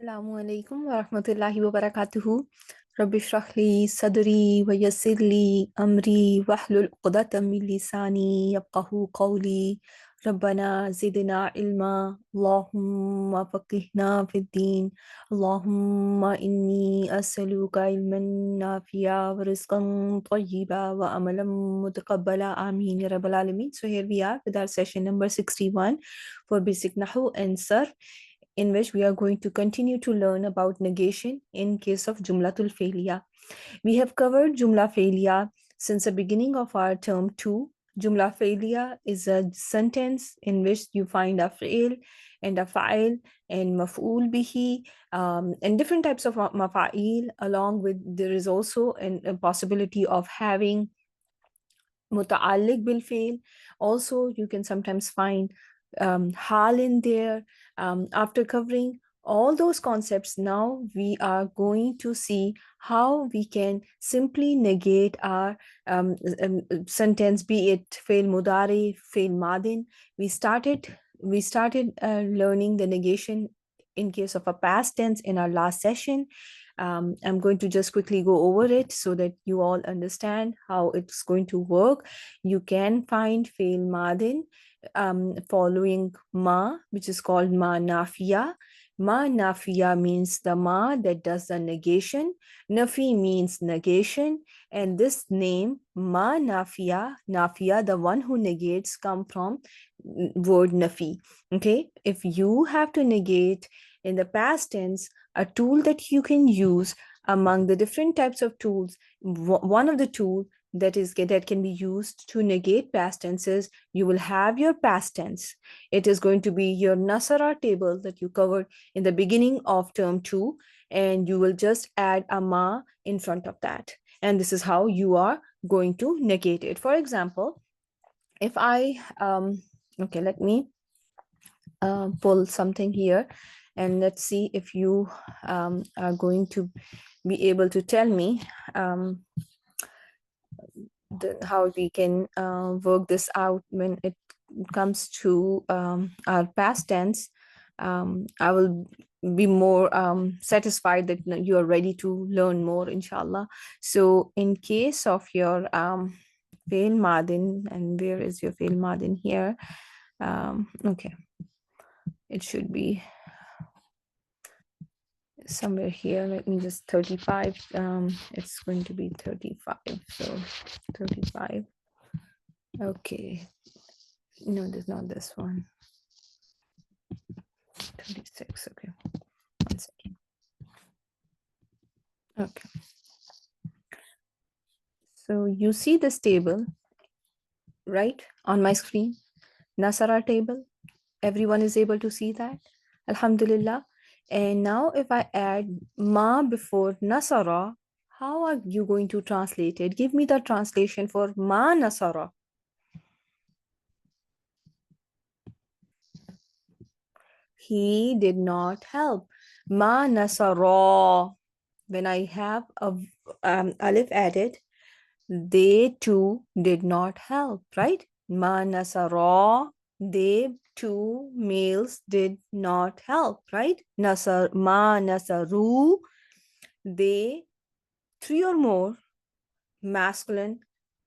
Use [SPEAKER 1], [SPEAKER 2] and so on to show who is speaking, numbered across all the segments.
[SPEAKER 1] Assalamu alaikum wa rahmatullahi wa barakatuhu. Rabbi shrah li sadri wa yassir li amri wahlul uqdatam min lisani yafqahu qawli. Rabbana zidna ilma. Allahumma faqihna fid din. Allahumma inni as'aluka ilman nafi'a wa rizqan tayyiba wa amalan mutaqabbala. Ameen ya rabbal alamin. So here we are with our session number 61 for basic Nahw and Sarf, in which we are going to continue to learn about negation in case of Jumlatul Failya. We have covered Jumla Failya since the beginning of our term 2. Jumla Failya is a sentence in which you find a fail and a fa'il and maf'ul bihi, and different types of mafa'il. Along with, there is also a possibility of having muta'alliq bil fail. Also, you can sometimes find hal in there. After covering all those concepts, now we are going to see how we can simply negate our sentence, be it fail mudari, fail madin. We started learning the negation in case of a past tense in our last session. I'm going to just quickly go over it so that you all understand how it's going to work. You can find fail madin following ma, which is called ma nafiya. Ma nafiya means the ma that does the negation. Nafi means negation. And this name, ma nafiya, nafiya, the one who negates, come from word nafi. Okay, if you have to negate in the past tense, a tool that you can use among the different types of tools, one of the tools that can be used to negate past tenses, you will have your past tense. It is going to be your Nasara table that you covered in the beginning of term 2, and you will just add a ma in front of that. And this is how you are going to negate it. For example, if I, okay, let me pull something here, and let's see if you are going to be able to tell me how we can work this out when it comes to our past tense. I will be more satisfied that you are ready to learn more, inshallah. So in case of your fail madin, and where is your fail madin here? Okay, it should be somewhere here. Let me just 35. It's going to be 35. So 35. Okay. No, there's not this one. 36. Okay. 1 second. Okay. So you see this table, right, on my screen? Nasara table. Everyone is able to see that? Alhamdulillah. And now if I add ma before Nasara, how are you going to translate it? Give me the translation for ma Nasara. He did not help. Ma Nasara. When I have a alif added, they too did not help, right? Ma Nasara. They two males did not help, right? Ma Nasaru. They three or more masculine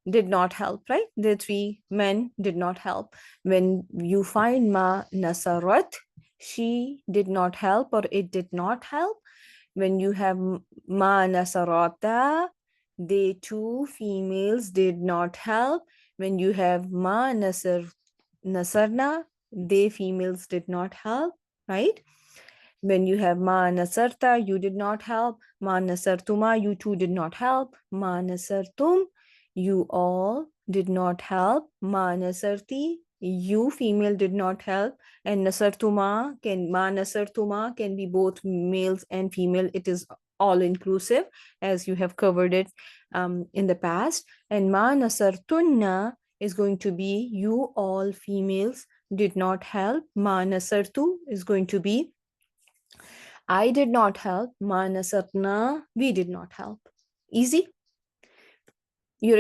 [SPEAKER 1] did not help, right? The three men did not help. When you find ma nasarat, she did not help or it did not help. When you have ma nasarata, they two females did not help. When you have ma nasarna, they females did not help, right? When you have ma nasarta, you did not help. Ma nasartuma, you two did not help. Ma nasartum, you all did not help. Ma nasarti, you female did not help. And ma nasartuma can be both males and female. It is all inclusive, as you have covered it in the past. And ma nasartunna is going to be you all females did not help. Ma nasartu is going to be I did not help. Ma nasarna, we did not help. Easy? You're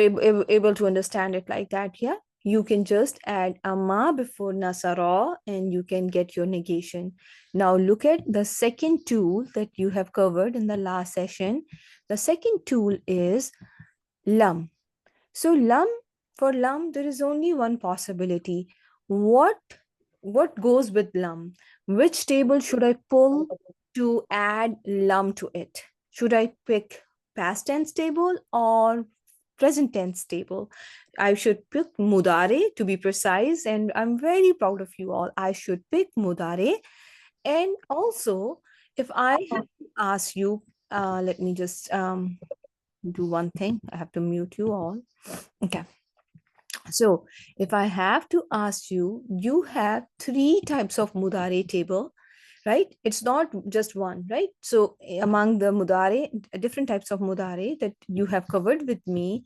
[SPEAKER 1] able to understand it like that, yeah? you can just add amma before nasara and you can get your negation. Now look at the second tool that you have covered in the last session. The second tool is lam. So for lam, there is only one possibility. What what goes with lam? Which table should I pull to add lam to it? Should I pick past tense table or present tense table? I should pick mudare to be precise, and I'm very proud of you all. I should pick mudare. And also, if I have to ask you, let me just do one thing. I have to mute you all. Okay. So if I have to ask you, you have three types of mudare table, right? It's not just one, right? So among the mudare, different types of mudare that you have covered with me,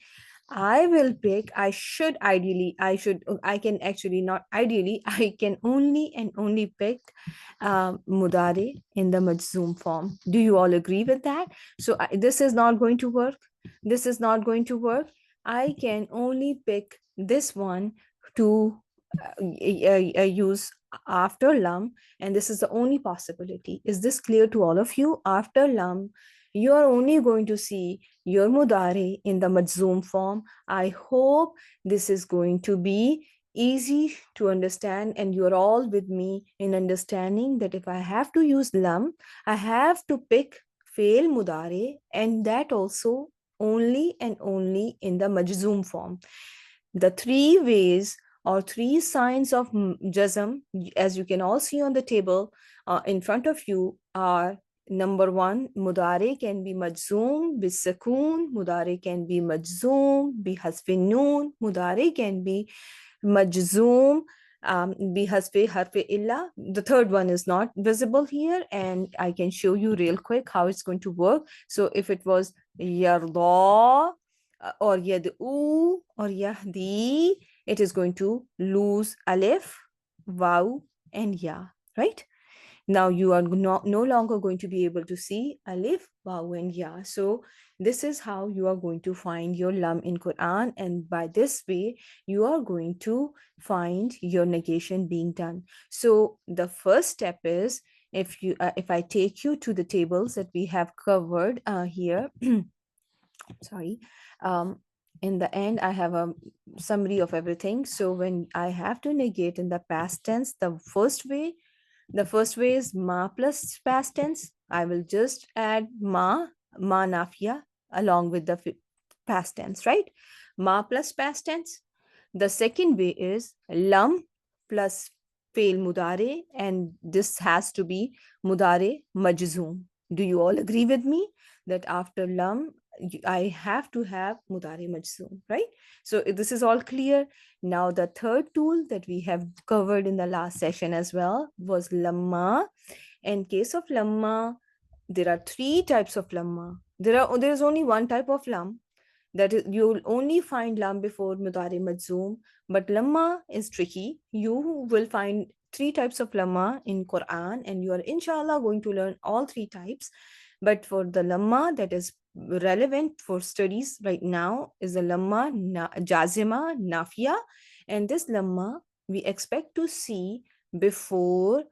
[SPEAKER 1] I will pick, I can actually not ideally, I can only and only pick mudare in the majzoom form. Do you all agree with that? So this is not going to work. This is not going to work. I can only pick this one to use after lam, and this is the only possibility. Is this clear to all of you? After lam, you are only going to see your mudari in the majzoom form. I hope this is going to be easy to understand, and you're all with me in understanding that if I have to use lam, I have to pick fail mudari, and that also only and only in the majzoom form. The three ways or three signs of jazm, as you can all see on the table in front of you, are number one, mudare can be majzoom bisakoon, mudare can be majzoom bihasfin noon, mudare can be majzoom bihasfe harfe illa. The third one is not visible here, and I can show you real quick how it's going to work. So if it was yarda or yad'u or yahdi, it is going to lose alif, waw, and ya, right? Now you are no longer going to be able to see alif, waw, and ya. So this is how you are going to find your lam in Quran, and by this way, you are going to find your negation being done. So the first step is, if I take you to the tables that we have covered here, sorry, um, in the end, I have a summary of everything. So when I have to negate in the past tense, the first way is ma plus past tense. I will just add ma nafia along with the past tense, right? Ma plus past tense. The second way is lam plus fail mudare, and this has to be mudare majzoom. Do you all agree with me that after lam, I have to have mudare majzoom, right? So this is all clear. Now the third tool that we have covered in the last session as well was lamma. In case of lamma, there are three types of lamma. There is only one type of lam, that is, you'll only find lam before mudari majzoom, but lamma is tricky. You will find three types of lamma in Quran, and you are inshallah going to learn all three types. But for the lamma that is relevant for studies right now is the lamma jazima nafia, and this lamma we expect to see before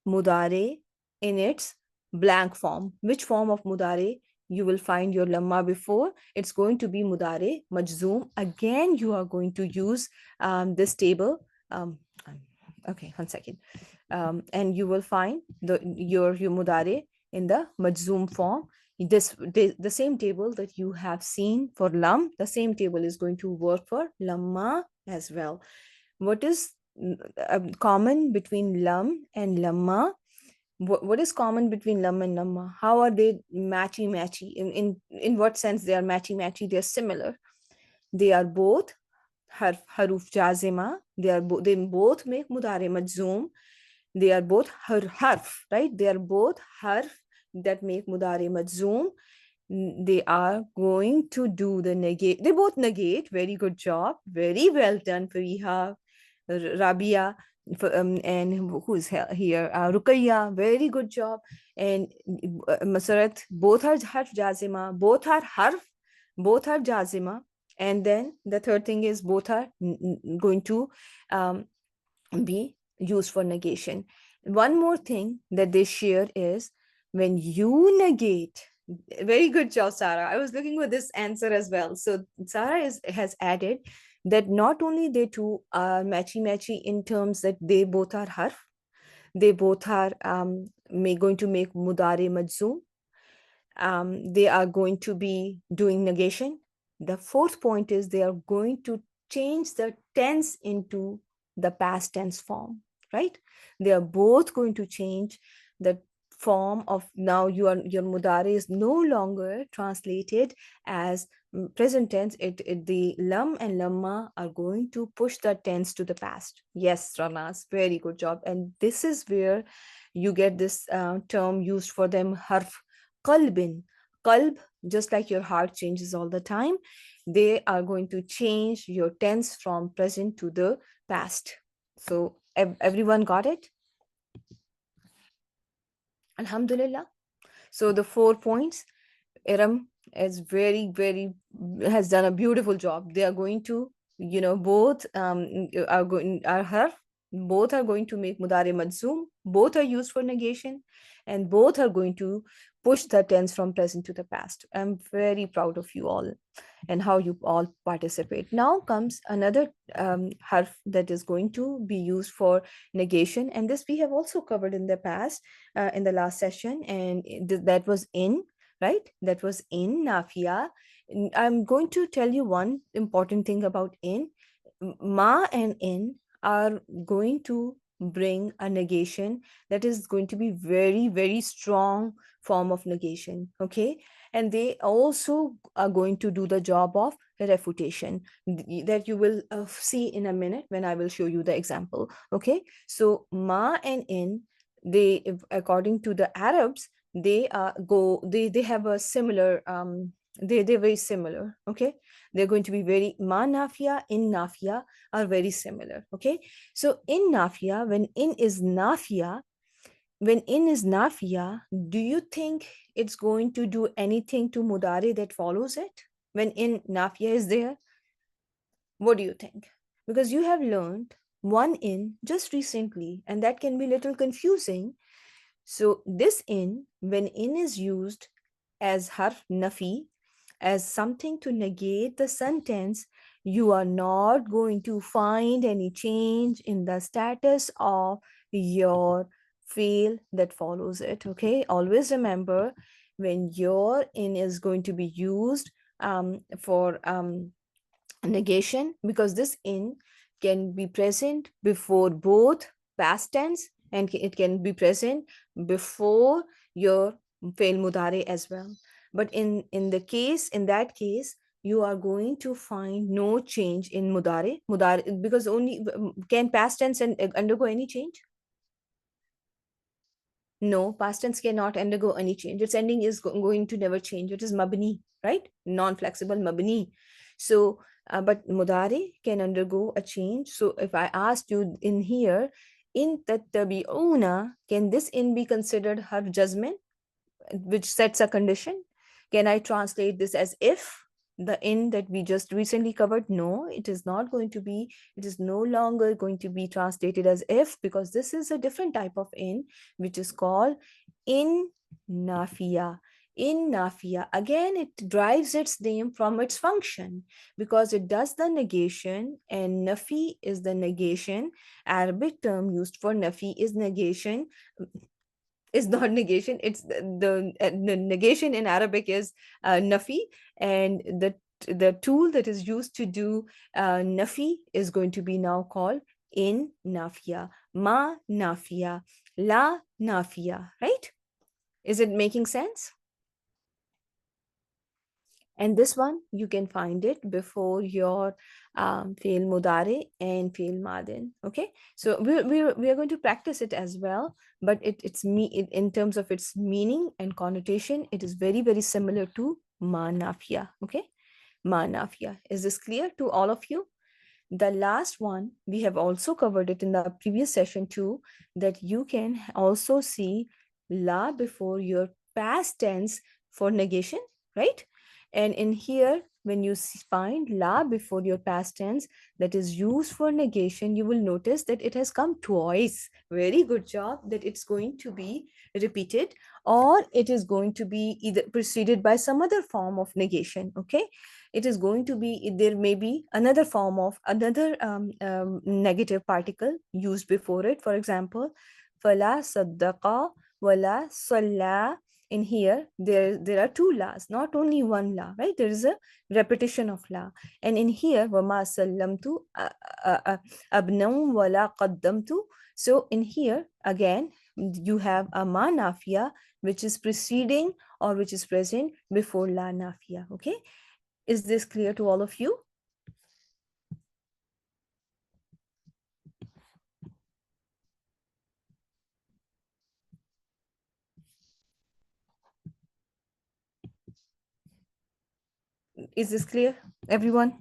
[SPEAKER 1] mudare in its blank form. Which form of mudare you will find your lamma before? It's going to be mudare majzoom. Again, you are going to use this table. Okay, 1 second. And you will find your mudare in the majzoom form. The same table that you have seen for lam, the same table is going to work for lamma as well. What is common between lam and lamma? What is common between lam and lamma? How are they matchy? In what sense they are matchy? They are similar. They are both haruf jazima. They both make mudare majzoom. They are both harf, right? They are both harf that make mudare majzoom. They are going to do the negate. They both negate. Very good job. Very well done, Fariha, Rabia, and who is here? Ruqayya, very good job. And Masarat, both are harf jazima, both are harf, both are jazima. And then the third thing is both are going to um, be used for negation. One more thing that they share is when you negate. Very good job, Sarah. I was looking for this answer as well. So Sarah has added that not only they two are matchy matchy in terms that they both are harf, they both are going to make mudare majzoom, they are going to be doing negation. The fourth point is they are going to change the tense into the past tense form, right? They are both going to change the form of now your mudare is no longer translated as present tense. The lam and lamma are going to push the tense to the past. Yes, Ranas, very good job. And this is where you get this term used for them, harf qalbin. Qalb, just like your heart changes all the time, they are going to change your tense from present to the past. So everyone got it? Alhamdulillah. So the 4 points, Iram is very has done a beautiful job. They are going to, both are going are her. Both are going to make mudare majzoom. Both are used for negation, and both are going to push the tense from present to the past. I'm very proud of you all and how you all participate. Now comes another harf that is going to be used for negation, and this we have also covered in the past, in the last session, and that was in, right? That was in nafia. I'm going to tell you one important thing about in. Ma and in are going to bring a negation that is going to be very strong form of negation, okay? And they also are going to do the job of refutation that you will see in a minute when I will show you the example, okay? So ma and in, according to the Arabs, they have a similar they're very similar, okay? They're going to be very, ma nafia, in nafia are very similar, okay? So in nafia, when in is nafia, do you think it's going to do anything to mudare that follows it when in nafia is there? What do you think? Because you have learned one in just recently, and that can be a little confusing. So this in, when in is used as harf nafi, as something to negate the sentence, you are not going to find any change in the status of your fail that follows it. Okay, always remember when your in is going to be used for negation, because this in can be present before both past tense and it can be present before your fail mudare as well. But in that case, you are going to find no change in mudare, because only can past tense and undergo any change? No, past tense cannot undergo any change. Its ending is going to never change. It is mabni, right? Non-flexible mabni. So, but mudare can undergo a change. So, if I asked you in here, in tattabi'una, can this in be considered her judgment, which sets a condition? Can I translate this as if the in that we just recently covered? No, it is not going to be, it is no longer going to be translated as if, because this is a different type of in, which is called in nafia. In nafia, again, it derives its name from its function because it does the negation, and nafi is the negation. Arabic term used for nafi is negation, is not negation. It's the negation in Arabic is nafi, and the tool that is used to do nafi is going to be now called in nafia, ma nafia, la nafia, right? Is it making sense? And this one, you can find it before your fail mudare and fail madin. Okay, so we are going to practice it as well, but in terms of its meaning and connotation, it is very similar to manafia. Okay, manafia. Is this clear to all of you? The last one, we have also covered it in the previous session too, that you can also see la before your past tense for negation, right? And in here, when you find la before your past tense that is used for negation, you will notice that it has come twice. Very good job, that it's going to be repeated, or it is going to be either preceded by some other form of negation. Okay, it is going to be, there may be another form of another negative particle used before it. For example, fala saddaqa wala salla. In here, there are two la's, not only one la, right? There is a repetition of la. And in here, wama sallamtu abnam wala qaddamtu. So in here, again, you have a ma nafiya, which is preceding or which is present before la nafiya. Okay, is this clear to all of you? Is this clear, everyone?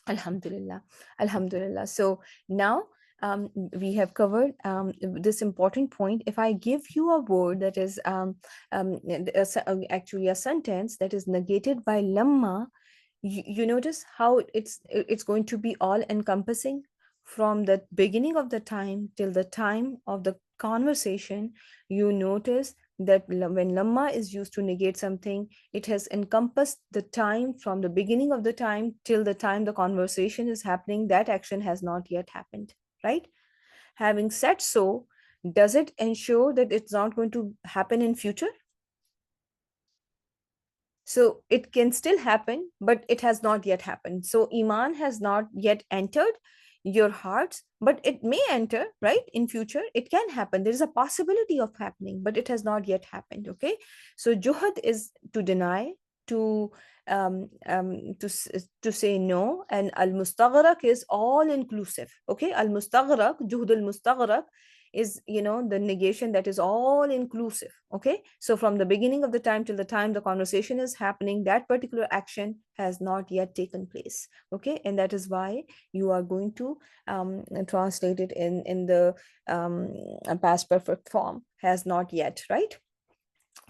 [SPEAKER 1] Alhamdulillah. Alhamdulillah. So now we have covered this important point. If I give you a word that is actually a sentence that is negated by lamma, you notice how it's going to be all encompassing from the beginning of the time till the time of the conversation. You notice that when lamma is used to negate something, it has encompassed the time from the beginning of the time till the time the conversation is happening. That action has not yet happened, right? Having said so, does it ensure that it's not going to happen in future? So it can still happen, but it has not yet happened. So Iman has not yet entered your hearts, but it may enter, right? In future, it can happen. There is a possibility of happening, but it has not yet happened. Okay. So juhad is to deny, to to say no, and al mustaghraq is all inclusive. Okay, al mustaghraq, juhd al mustaghraq is, the negation that is all inclusive. Okay, so from the beginning of the time till the time the conversation is happening, that particular action has not yet taken place. Okay, and that is why you are going to translate it in the past perfect form, has not yet, right?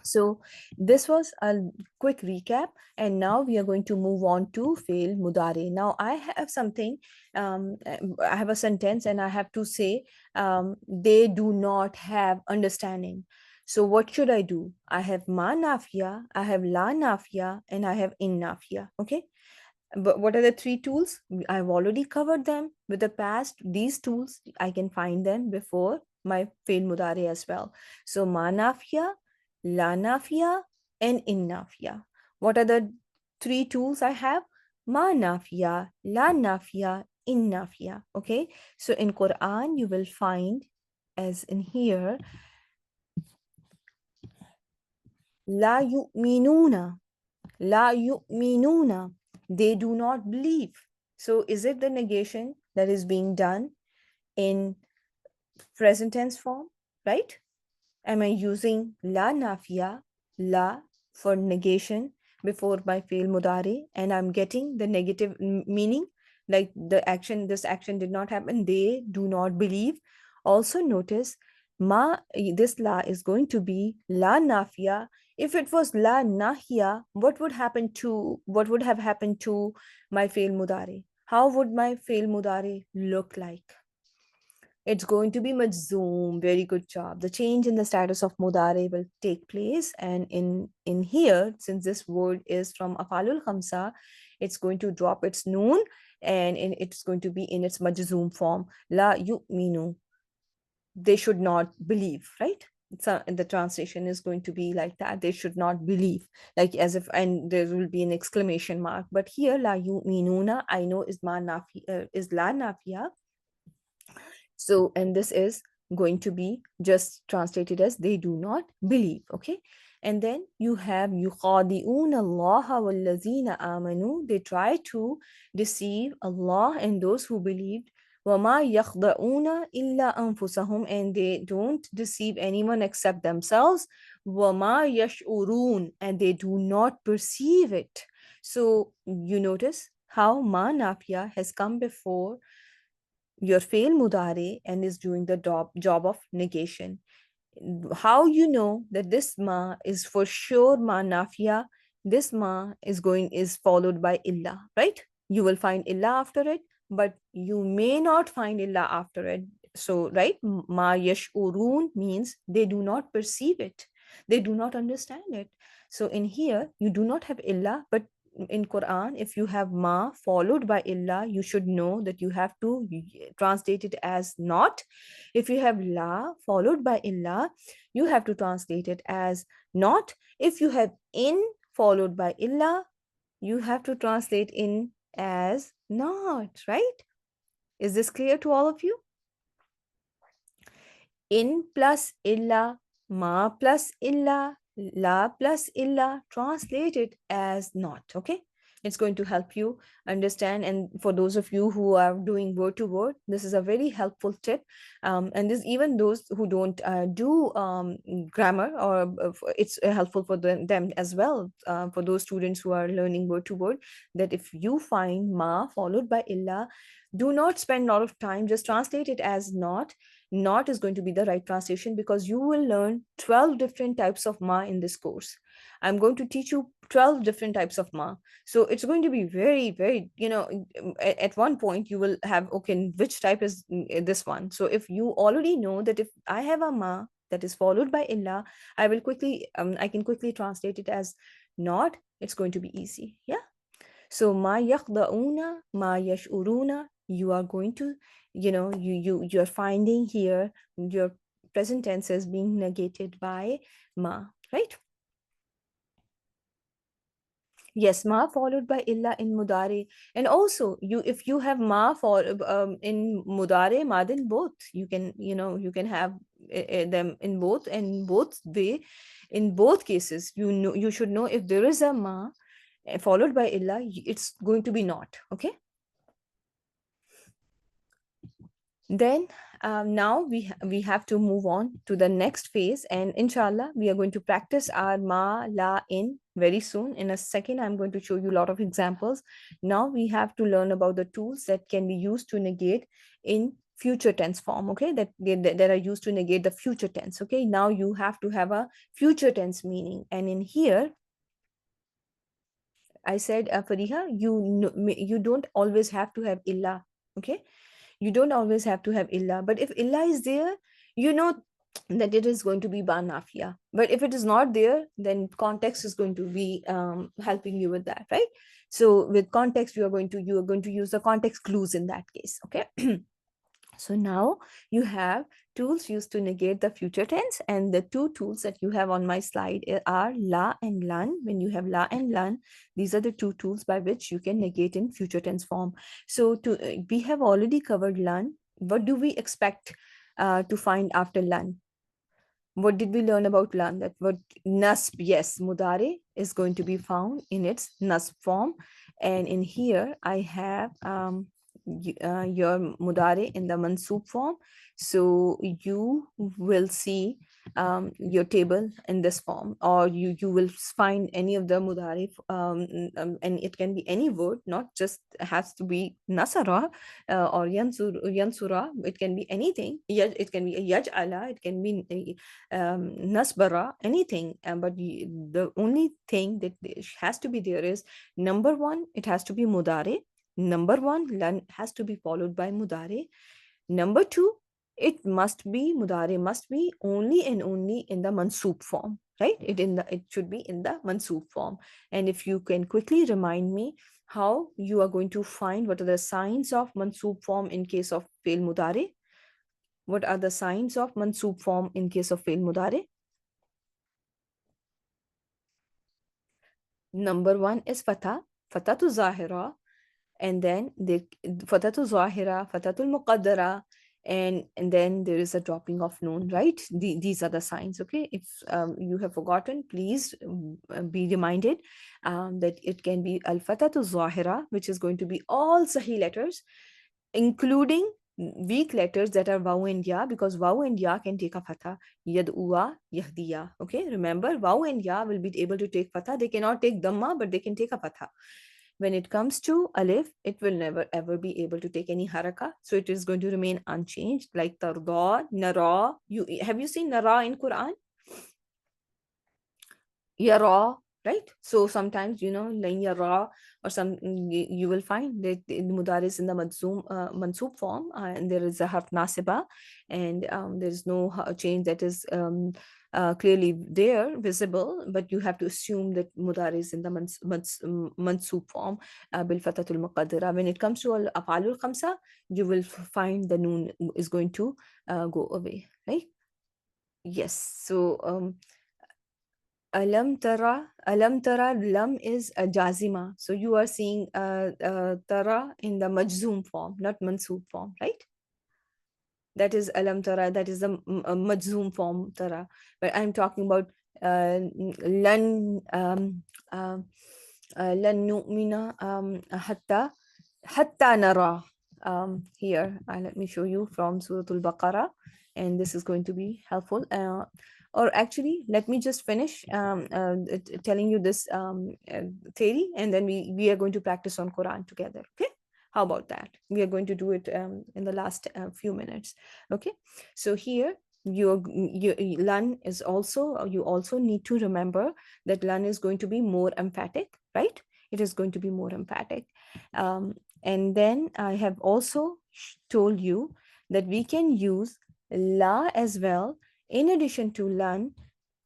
[SPEAKER 1] So this was a quick recap, and now we are going to move on to fail mudare. Now I have something, I have a sentence, and I have to say they do not have understanding. So what should I do? I have ma nafiya, I have la nafiya, and I have in nafiya. Okay. But what are the three tools? I've already covered them with the past. These tools, I can find them before my fail mudare as well. So ma nafiya, la nafiya, and in nafiya. What are the three tools I have? Ma nafiya, la nafiya, in nafiya. Okay. So in Quran, you will find, as in here, la yu'minuna, la yu'minuna. They do not believe. So is it the negation that is being done in present tense form, right? Am I using la nafiya, la, for negation before my fail mudare, and I'm getting the negative meaning, like this action did not happen, they do not believe. Also notice, this la is going to be la nafiya. If it was la nahiya, what would have happened to my fail mudare? How would my fail mudare look like? It's going to be majzoom. Very good job. The change in the status of mudare will take place. And in here, since this word is from afalul khamsa, it's going to drop its noon, and it's going to be in its majzoom form. La yu'minu. They should not believe, right? So the translation is going to be like that. They should not believe, like as if, and there will be an exclamation mark. But here, la yu'minuna, I know is is la nafiya. So, and this is going to be just translated as they do not believe. Okay. And then you have yukhadi'un Allah wallazina amanu. They try to deceive Allah and those who believed. وَمَا يَخْدَعُونَ إِلَّا أَنفُسَهُمْ, and they don't deceive anyone except themselves. وَمَا يَشْعُرُونَ, and they do not perceive it. So you notice how ma nafiya has come before your fail mudare and is doing the job of negation. How you know that this ma is for sure ma nafiya? this ma is followed by illa, right? You will find illa after it, but you may not find illa after it. So, right, ma yash'urun means they do not perceive it, they do not understand it. So in here you do not have illa, but in Quran, if you have ma followed by illa, you should know that you have to translate it as not. If you have la followed by illa, you have to translate it as not. If you have in followed by illa, you have to translate in as not, right? Is this clear to all of you? In plus illa, ma plus illa, la plus illa, translate it as not. Okay, it's going to help you understand. And for those of you who are doing word to word, this is a very helpful tip. And this, even those who don't do grammar, or it's helpful for them as well, for those students who are learning word to word, that if you find ma followed by illa, do not spend a lot of time, just translate it as not. Not is going to be the right translation, because you will learn 12 different types of ma in this course. I'm going to teach you 12 different types of ma. So it's going to be very, very, at one point you will have, okay, which type is this one? So if you already know that if I have a ma that is followed by illa, I can quickly translate it as not. It's going to be easy. Yeah. So ma yakhda'una, ma yash'uruna, you are going to, you're finding here your present tense is being negated by ma, right? Yes, ma followed by illa in mudare. And also if you have ma for in mudare madin, both you can, you can have them in both, and both way. In both cases, you should know, if there is a ma followed by illa, it's going to be not. Okay. Then now we have to move on to the next phase, and inshallah we are going to practice our ma la in very soon. In a second, I'm going to show you a lot of examples. Now we have to learn about the tools that can be used to negate in future tense form. Okay, that are used to negate the future tense. Okay, now you have to have a future tense meaning, and in here I said, Fariha, you don't always have to have illa. Okay, you don't always have to have illa, but if illa is there, you know that it is going to be ba nafiya. But if it is not there, then context is going to be helping you with that, right? So with context, you are going to use the context clues in that case. Okay. So now you have tools used to negate the future tense, and the two tools that you have on my slide are la and lan. When you have la and lan, these are the two tools by which you can negate in future tense form. So we have already covered lan. What do we expect to find after lan? What did we learn about lan? That what nasb, yes, mudare is going to be found in its nasb form. And in here, I have your mudare in the mansub form. So you will see your table in this form, or you will find any of the mudare, and it can be any word, not just has to be nasara or yansura. It can be anything. It can be a yaj'ala, it can be nasbara, anything. But the only thing that has to be there is, number one, it has to be mudare. Number one, lan has to be followed by mudare. Number two, it must be, mudare must be only and only in the mansoob form, right? It should be in the mansoob form. And if you can quickly remind me how you are going to find what are the signs of mansoob form in case of fail mudare. What are the signs of mansoob form in case of fail mudare? Number one is fatha, fatha to zahira, and then the fatatu zahira, fatatul muqaddara, and then there is a dropping of noon, right? These are the signs. Okay, if you have forgotten, please be reminded that it can be al fatatu zahira, which is going to be all sahih letters, including weak letters that are waw and ya, because waw and ya can take a fatha. Yad'uwa, yahdiya. Okay, remember, waw and ya will be able to take fatha. They cannot take dhamma, but they can take a fatha. When it comes to alif, it will never ever be able to take any haraka, so it is going to remain unchanged, like tarda, nara. Have you seen nara in Quran? Yara, right? So sometimes, laying yara or some, you will find that the mudari is in the mansoob form, and there is a harf nasiba, and there is no change that is clearly there visible, but you have to assume that mudari is in the mansoob form, bil fatatul muqaddara. When it comes to al afalul khamsa, you will find the noon is going to go away, right? Yes. So alam tara, lam is a jazima. So you are seeing tara in the majzoom form, not mansoob form, right? That is alam tara, that is the majzoom form tara. But I'm talking about lan lan nu'mina hatta nara. Here, let me show you from Surah Al-Baqarah, and this is going to be helpful. Or actually, let me just finish telling you this theory, and then we are going to practice on Quran together. Okay, how about that? We are going to do it in the last few minutes. Okay, so here your lan is also, you also need to remember that lan is going to be more emphatic, right? It is going to be more emphatic. And then I have also told you that we can use la as well in addition to lan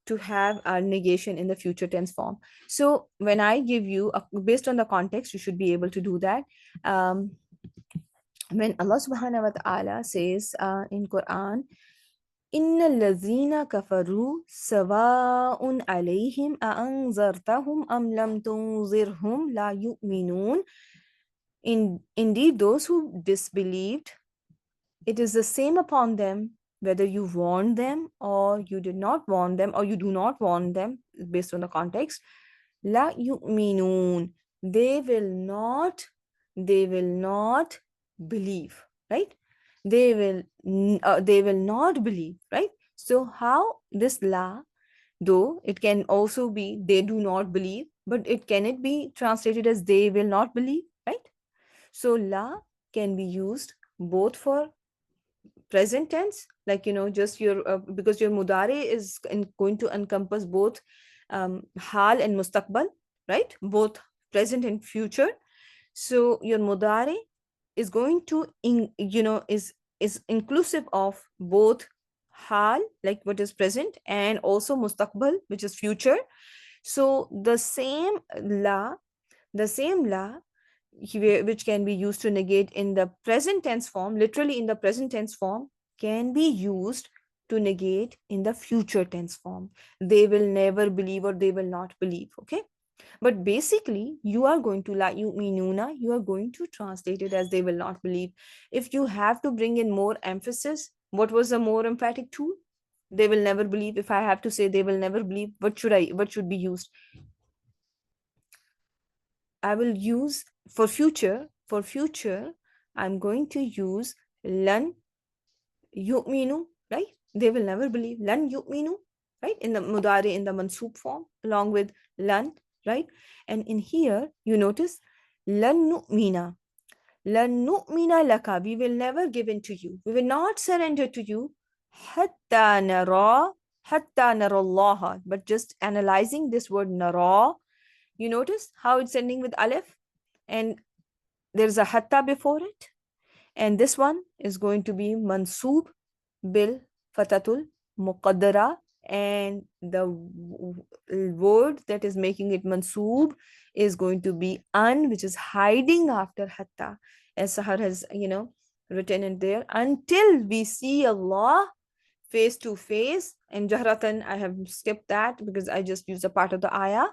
[SPEAKER 1] to have our negation in the future tense form. So when I give you, based on the context, you should be able to do that. When Allah subhanahu wa ta'ala says in Quran, إن الذين كفروا سواء عليهم أأنذرتهم أم لم تنذرهم لا يؤمنون. Indeed, those who disbelieved, it is the same upon them whether you warned them or you did not warn them, or you do not warn them, based on the context. La yu'minun. They will not believe, right? They will not believe, right? So how this la, though it can also be they do not believe, but can it be translated as they will not believe, right? So la can be used both for present tense, like, just your because your mudare is going to encompass both hal and mustaqbal, right? Both present and future. So your mudare is going to is inclusive of both hal, like what is present, and also mustaqbal, which is future. So the same la which can be used to negate in the present tense form, literally in the present tense form, can be used to negate in the future tense form. They will never believe or they will not believe. Okay. But basically, you are going to la yu'minuna, you are going to translate it as they will not believe. If you have to bring in more emphasis, what was the more emphatic tool? They will never believe. If I have to say they will never believe, what should be used? I will use for future, I'm going to use lan yu'minu, right? They will never believe. Lan yu'minu, right? In the mudari, in the mansoob form, along with lan, right? And in here, you notice lan nu'mina. Lan nu'mina laka. We will never give in to you. We will not surrender to you. Hatta nara. Hatta nara Allah. But just analyzing this word nara, you notice how it's ending with alif, and there's a hatta before it, and this one is going to be mansoob bil fatatul muqaddara, and the word that is making it mansoob is going to be an, which is hiding after hatta, as Sahar has written in there, until we see Allah face to face. And jahratan, I have skipped that because I just used a part of the ayah.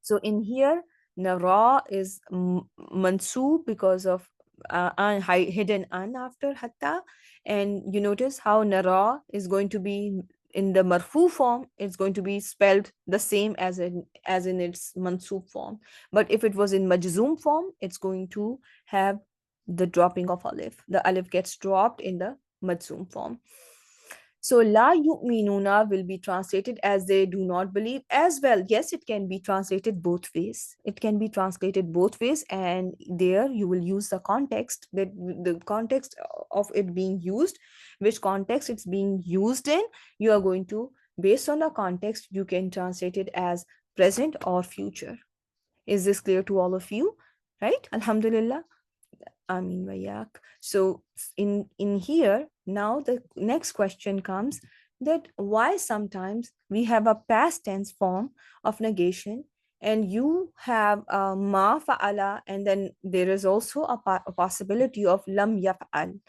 [SPEAKER 1] So in here, nara is mansoob because of hidden an after hatta. And you notice how nara is going to be in the marfu form. It's going to be spelled the same as in its mansoob form. But if it was in majzoom form, it's going to have the dropping of alif. The alif gets dropped in the majzoom form. So la yu'minuna will be translated as they do not believe as well. Yes, it can be translated both ways. It can be translated both ways, and there you will use the context, that the context of it being used, which context it's being used in. You are going to, based on the context, you can translate it as present or future. Is this clear to all of you? Right? Alhamdulillah. Amin wayak. So in here, now the next question comes, that why sometimes we have a past tense form of negation, and you have ma fa'ala, and then there is also a possibility of lam yaf'al.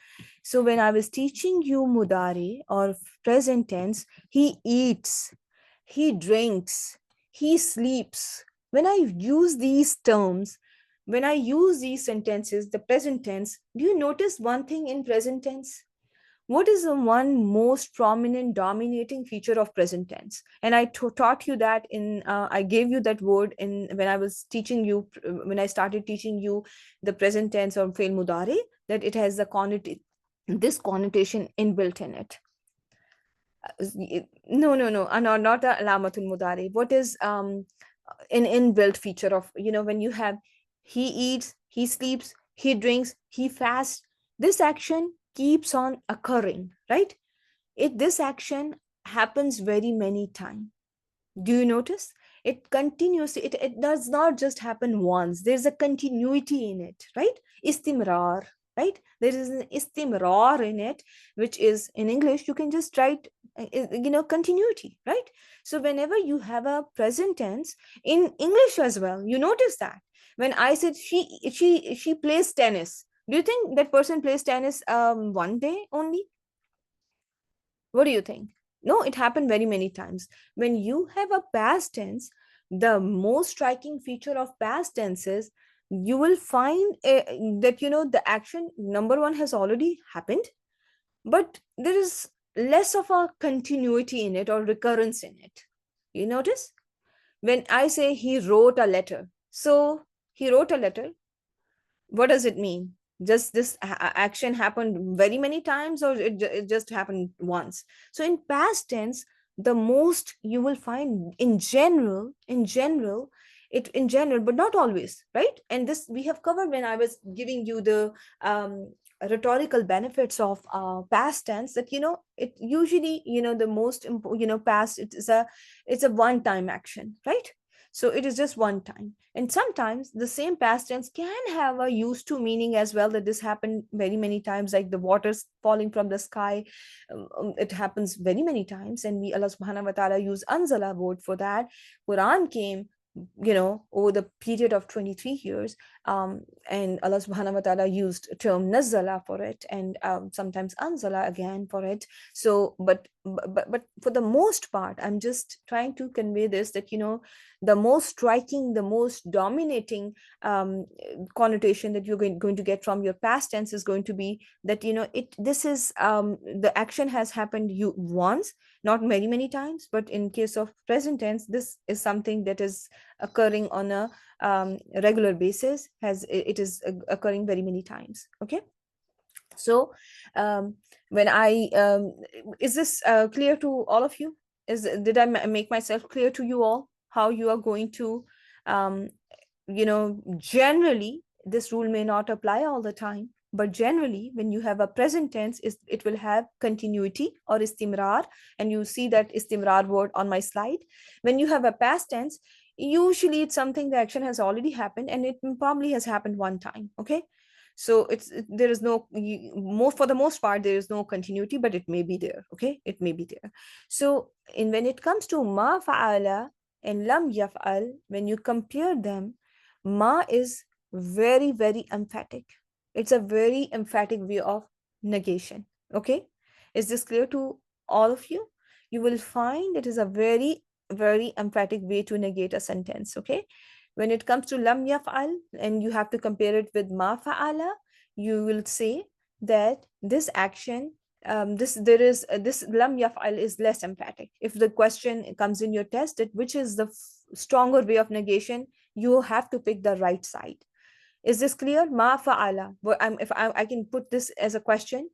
[SPEAKER 1] So when I was teaching you mudari or present tense, he eats, he drinks, he sleeps. When I use these terms, when I use these sentences, the present tense, do you notice one thing in present tense? What is the one most prominent dominating feature of present tense? And I taught you that I gave you that word in when I was teaching you, when I started teaching you the present tense or fail mudari, that it has this connotation inbuilt in it. No, not the alamatul mudari. What is an inbuilt feature of, when you have he eats, he sleeps, he drinks, he fasts, this action keeps on occurring, right? This action happens very many times. Do you notice? It continues, it does not just happen once. There's a continuity in it, right? Istimrar, right? There is an istimrar in it, which is in English, you can just write, continuity, right? So whenever you have a present tense in English as well, you notice that. When I said she plays tennis, do you think that person plays tennis one day only? What do you think? No, it happened very many times. When you have a past tense, the most striking feature of past tense is you will find that, the action, number one, has already happened, but there is less of a continuity in it or recurrence in it. You notice? When I say he wrote a letter, so he wrote a letter, what does it mean? Just this action happened very many times, or it just happened once? So in past tense, the most you will find in general, but not always, right? And this we have covered when I was giving you the rhetorical benefits of past tense, that it usually, the most past, it's a one time action, right? So it is just one time. And sometimes the same past tense can have a used to meaning as well, that this happened very many times, like the waters falling from the sky. It happens very many times, and Allah subhanahu wa ta'ala use anzala word for that. Quran came, over the period of 23 years, and Allah subhanahu wa ta'ala used term nazala for it, and sometimes anzala again for it. So but for the most part, I'm just trying to convey this, that the most striking, the most dominating connotation that you're going to get from your past tense is going to be that this is the action has happened you once, not many times, but in case of present tense, this is something that is occurring on a regular basis, it is occurring very many times. Okay, so when I is this clear to all of you? Did I make myself clear to you all how you are going to generally, this rule may not apply all the time, but generally when you have a present tense, it will have continuity or istimrar, and you see that istimrar word on my slide. When you have a past tense, usually it's something, the action has already happened, and it probably has happened one time. Okay, so there is no more, for the most part there is no continuity, but it may be there. Okay, it may be there. So when it comes to ma fa'ala and lam yaf'al, when you compare them, ma is very emphatic. It's a very emphatic way of negation. Okay, is this clear to all of you? You will find it is a very emphatic way to negate a sentence. Okay, when it comes to lam yaf'al, and you have to compare it with ma fa'ala, you will say that this action, this lam yaf'al is less emphatic. If the question comes in your test, that which is the stronger way of negation, you have to pick the right side. Is this clear? Ma fa'ala. If I can put this as a question,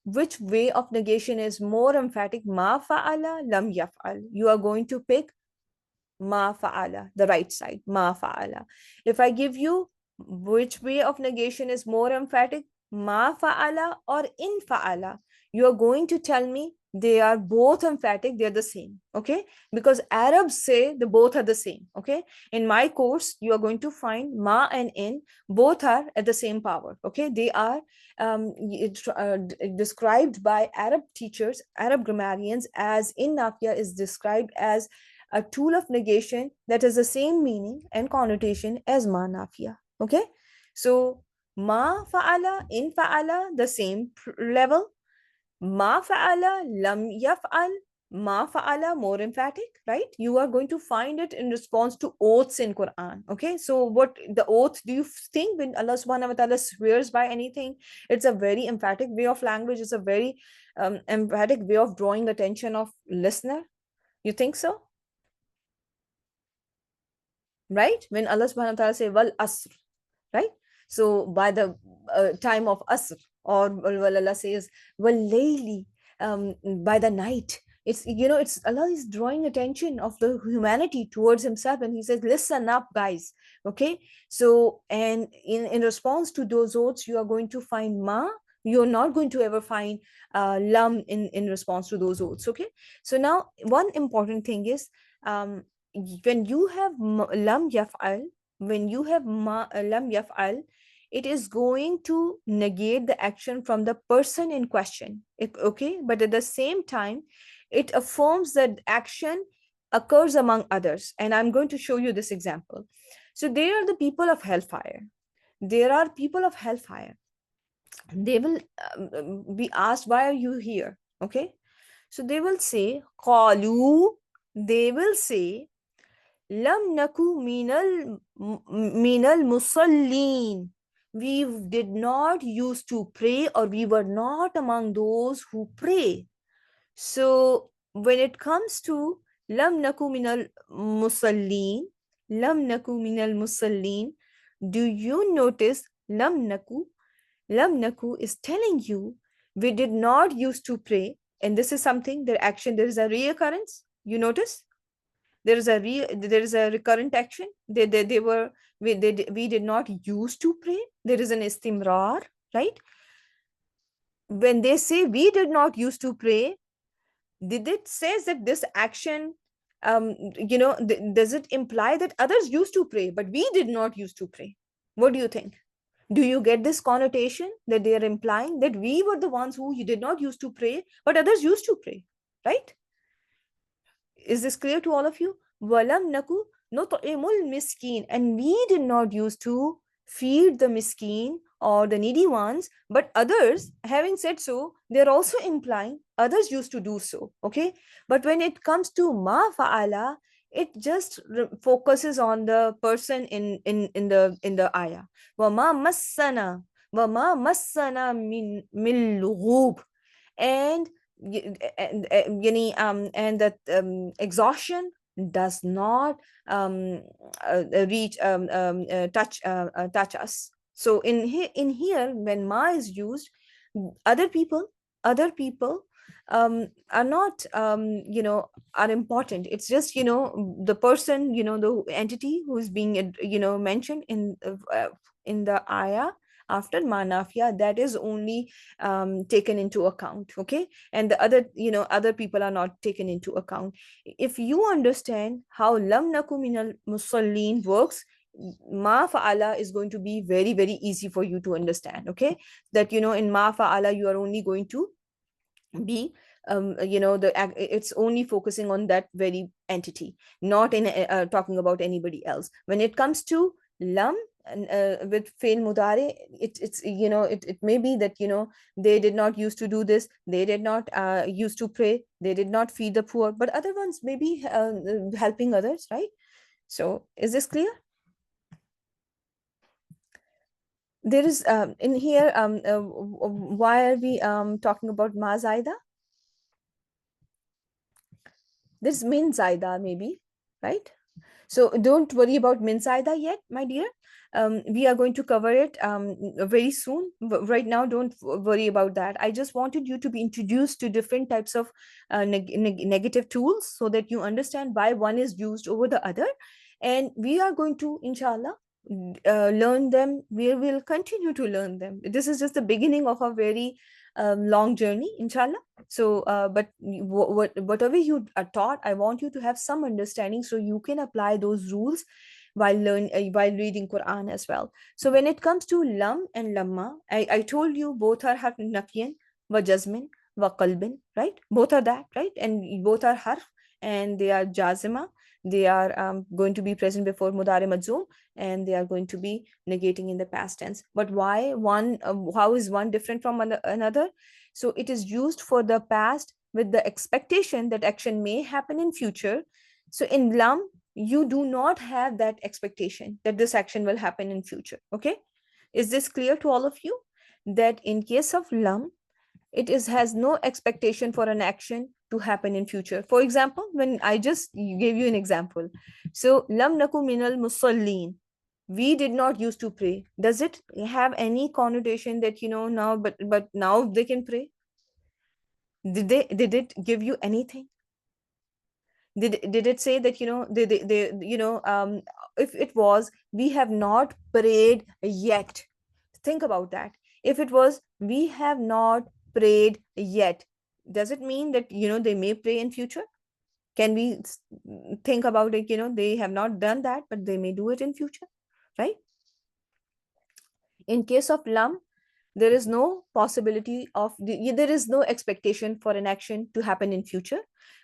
[SPEAKER 1] which way of negation is more emphatic? Ma fa'ala, lam yaf'al. You are going to pick ma fa'ala, the right side, ma fa'ala. If I give you which way of negation is more emphatic, ma fa'ala or in fa'ala, you are going to tell me they are both emphatic, they're the same, okay? Because Arabs say the both are the same, okay? In my course, you are going to find ma and in, both are at the same power, okay? They are described by Arab teachers, Arab grammarians, as in Nafiya is described as a tool of negation that has the same meaning and connotation as ma Nafiya, okay? So ma fa'ala, in fa'ala, the same level. Ma fa'ala, lam yaf'al, ma fa'ala, more emphatic, right? You are going to find it in response to oaths in Quran. Okay, so what the oath do you think when Allah subhanahu wa ta'ala swears by anything? It's a very emphatic way of language, it's a very emphatic way of drawing attention of listener. You think so? Right? When Allah subhanahu wa ta'ala say wal asr, right? So by the time of asr, or Allah says walayli, by the night, it's, you know, it's Allah is drawing attention of the humanity towards himself, and he says, listen up guys, okay? So, and in response to those oaths, you are going to find ma, you're not going to ever find lam in response to those oaths, okay? So now one important thing is, when you have lam yaf'al, when you have lam yaf'al, it is going to negate the action from the person in question, okay? But at the same time, it affirms that action occurs among others. And I'm going to show you this example. So there are the people of hellfire. There are people of hellfire. They will be asked, why are you here? Okay? So they will say, qalu, they will say, Lam naku minal musallin. We did not used to pray, or we were not among those who pray. So when it comes to lam naku minal musallin, lam naku minal musallin, do you notice lam naku? Lam naku is telling you we did not used to pray, and this is something, their action, there is a reoccurrence. You notice? There is a recurrent action. They were, we did not used to pray. There is an istimrar, right? When they say we did not used to pray, did it says that this action, does it imply that others used to pray but we did not used to pray? What do you think? Do you get this connotation that they are implying that we were the ones who did not used to pray but others used to pray, right? Is this clear to all of you? Walam naku nut'imul miskin, and we did not used to feed the miskin or the needy ones, but others, having said so, they're also implying others used to do so, okay? But when it comes to ma fa'ala, it just focuses on the person in the ayah. Wa ma massana min lughub, and and that exhaustion does not reach touch us. So in here, when ma is used, other people other people are not are important. It's just the person, the entity who is being mentioned in the ayah after manafia, that is only taken into account, okay? And the other people are not taken into account. If you understand how lam naku minal musallin works, ma fa'ala is going to be very, very easy for you to understand, okay? That in ma fa'ala you are only going to be it's only focusing on that very entity, not in talking about anybody else. When it comes to lam with fail mudare, it may be that they did not used to do this, they did not used to pray, they did not feed the poor, but other ones may be helping others, right? So is this clear? There is in here why are we talking about ma zaida? This min zaida maybe, right? So don't worry about min zaida yet, my dear. We are going to cover it very soon. Right now, don't worry about that. I just wanted you to be introduced to different types of negative tools so that you understand why one is used over the other. And we are going to, inshallah, learn them. We will continue to learn them. This is just the beginning of a very long journey, inshallah. So, but whatever you are taught, I want you to have some understanding so you can apply those rules while reading Quran as well. So when it comes to lam and lamma, I told you both are harf nafiyan wa jazmin wa qalbin, right? Both are that, right? And both are harf and they are jazima. They are going to be present before mudare majzoom, and they are going to be negating in the past tense. But why one? How is one different from another? So it is used for the past with the expectation that action may happen in future. So in lam, you do not have that expectation that this action will happen in future. Okay, is this clear to all of you? That in case of lam, it is has no expectation for an action to happen in future. For example, when I just gave you an example, so lam naku minal musallin, we did not used to pray. Does it have any connotation that now, but now they can pray? Did it give you anything? Did it say that they if it was we have not prayed yet? Think about that. If it was we have not prayed yet, does it mean that they may pray in future? Can we think about it? They have not done that, but they may do it in future, right? In case of lam, there is no possibility of there is no expectation for an action to happen in future.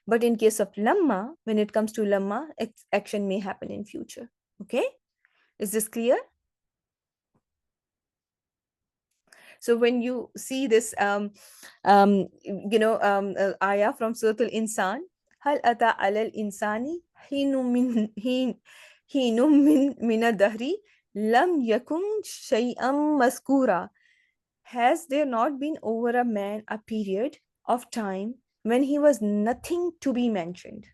[SPEAKER 1] But in case of lamma, when it comes to lamma, action may happen in future. Okay, is this clear? So when you see this ayah from Surah Al-Insan, hal ata alal insani hinum min dahri lam yakun shay'an maskura. Has there not been over a man a period of time when he was nothing to be mentioned?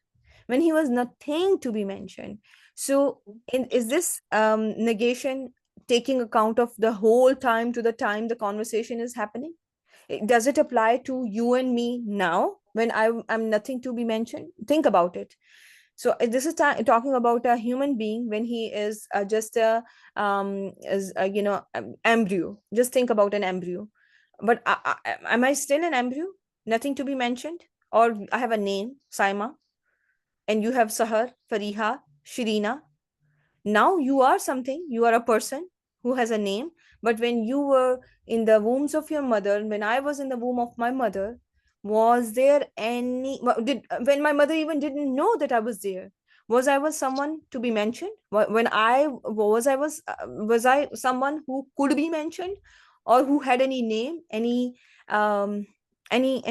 [SPEAKER 1] When he was nothing to be mentioned. So, is this negation taking account of the whole time to the time the conversation is happening? Does it apply to you and me now when I'm nothing to be mentioned? Think about it. So this is talking about a human being when he is just embryo. Just think about an embryo. But am I still an embryo, nothing to be mentioned? Or I have a name, Saima, and you have Sahar, Fariha, Shirina. Now you are something, you are a person who has a name. But when you were in the wombs of your mother, when I was in the womb of my mother, was there any did when my mother even didn't know that I was there, was someone to be mentioned? When I was I someone who could be mentioned, or who had any name, um any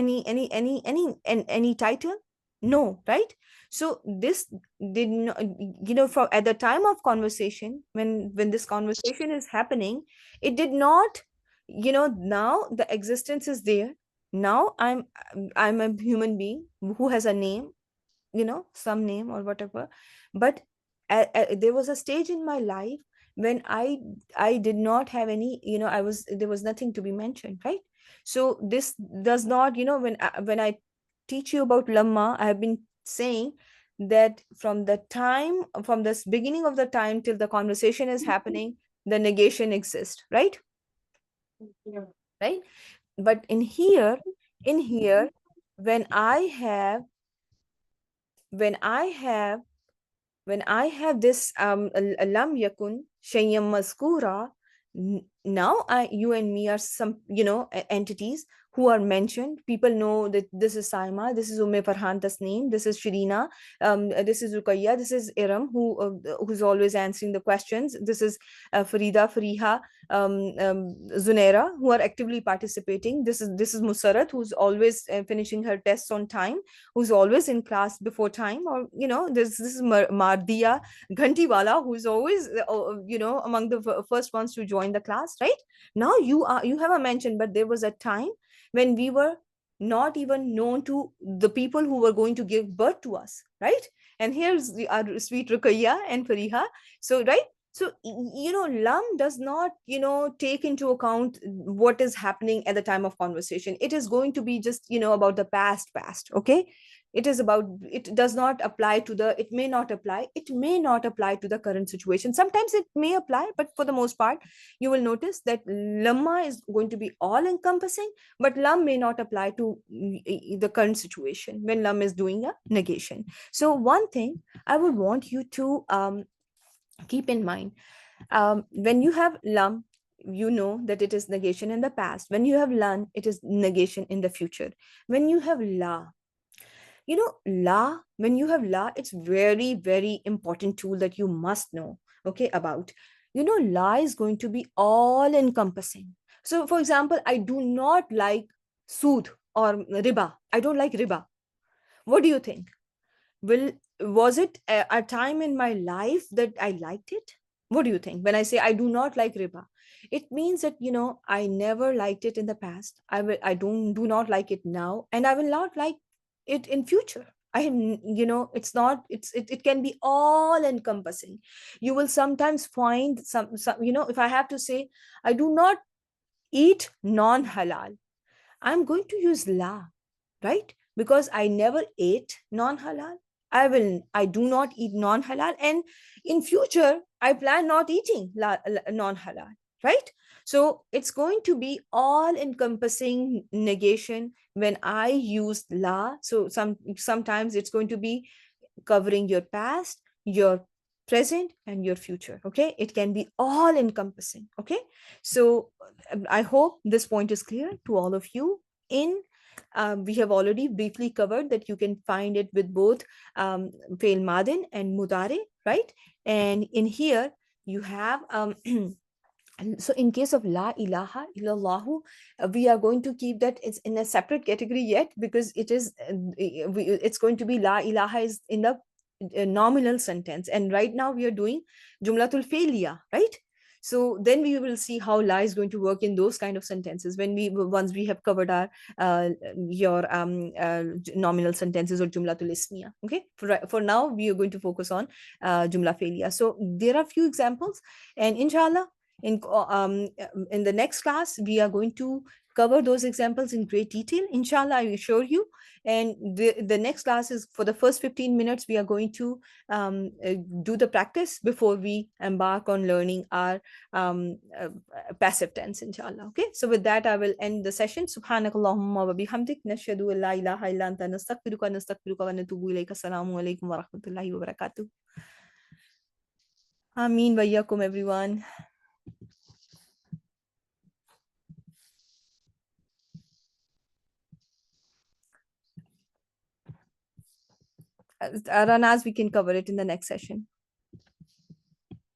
[SPEAKER 1] title? No, right? So this did not, from at the time of conversation, when this conversation is happening, it did not, now the existence is there. Now I'm a human being who has a name, some name or whatever. But there was a stage in my life when I did not have any, there was nothing to be mentioned, right? So this does not, when I teach you about lamma, I have been saying that from this beginning of the time till the conversation is happening, the negation exists, right? Yeah. Right. But in here, when I have when I have when I have this lam yakun shay'an maskura, now you and me are some, entities who are mentioned. People know that this is Saima, this is Umme Farhan Tasneem, this is Shirina, this is Ruqayya, this is Iram, who's always answering the questions. This is Farida, Fariha, Zunaira, who are actively participating. This is Musarat, who's always finishing her tests on time, who's always in class before time. Or this is Mardia Ghantiwala, who's always among the first ones to join the class, right? Now you have a mention, but there was a time when we were not even known to the people who were going to give birth to us, right? And here's our sweet Ruqayya and Fariha. So, right? So, lam does not, take into account what is happening at the time of conversation. It is going to be just, about the past, okay? It is about, it does not apply to the, it may not apply to the current situation. Sometimes it may apply, but for the most part you will notice that lamma is going to be all encompassing, but lam may not apply to the current situation when lam is doing a negation. So one thing I would want you to keep in mind, when you have lam, you know that it is negation in the past. When you have lan, it is negation in the future. When you have la, you know, la, when you have la, it's very, very important tool that you must know, okay, about. You know, la is going to be all encompassing. So, for example, I do not like sood or riba. I don't like riba. What do you think? Will, was it a time in my life that I liked it? What do you think when I say I do not like riba? It means that, you know, I never liked it in the past. I don't do not like it now, and I will not like it in future. I am, you know, it's not, it can be all encompassing. You will sometimes find some, you know, if I have to say I do not eat non halal, I'm going to use la, right? Because I never ate non-halal. I do not eat non-halal. And in future, I plan not eating non-halal, right? So it's going to be all encompassing negation when I use la. So sometimes it's going to be covering your past, your present, and your future. Okay, it can be all encompassing. Okay, so I hope this point is clear to all of you. In We have already briefly covered that you can find it with both fail madin and mudare, right? And in here you have and so in case of la ilaha illallahu, we are going to keep that it's in a separate category yet, because it is it's going to be la ilaha is in the nominal sentence, and right now we are doing jumlatul failure, right? So then we will see how la is going to work in those kind of sentences when we, once we have covered our your nominal sentences or jumlatul ismiya. Okay, for now we are going to focus on jumla failure. So there are few examples, and inshallah in the next class we are going to cover those examples in great detail, inshallah, I assure you. And the next class is for the first 15 minutes we are going to do the practice before we embark on learning our passive tense, inshallah. Okay, so with that I will end the session. Subhanakallahumma wa bihamdik, nashhadu an la ilaha illa anta, nastaghfiruka wa natubu ilayka. Assalamu alaikum wa rahmatullahi wa barakatuh. Ameen wa iyyakum, everyone. Ranaz, we can cover it in the next session.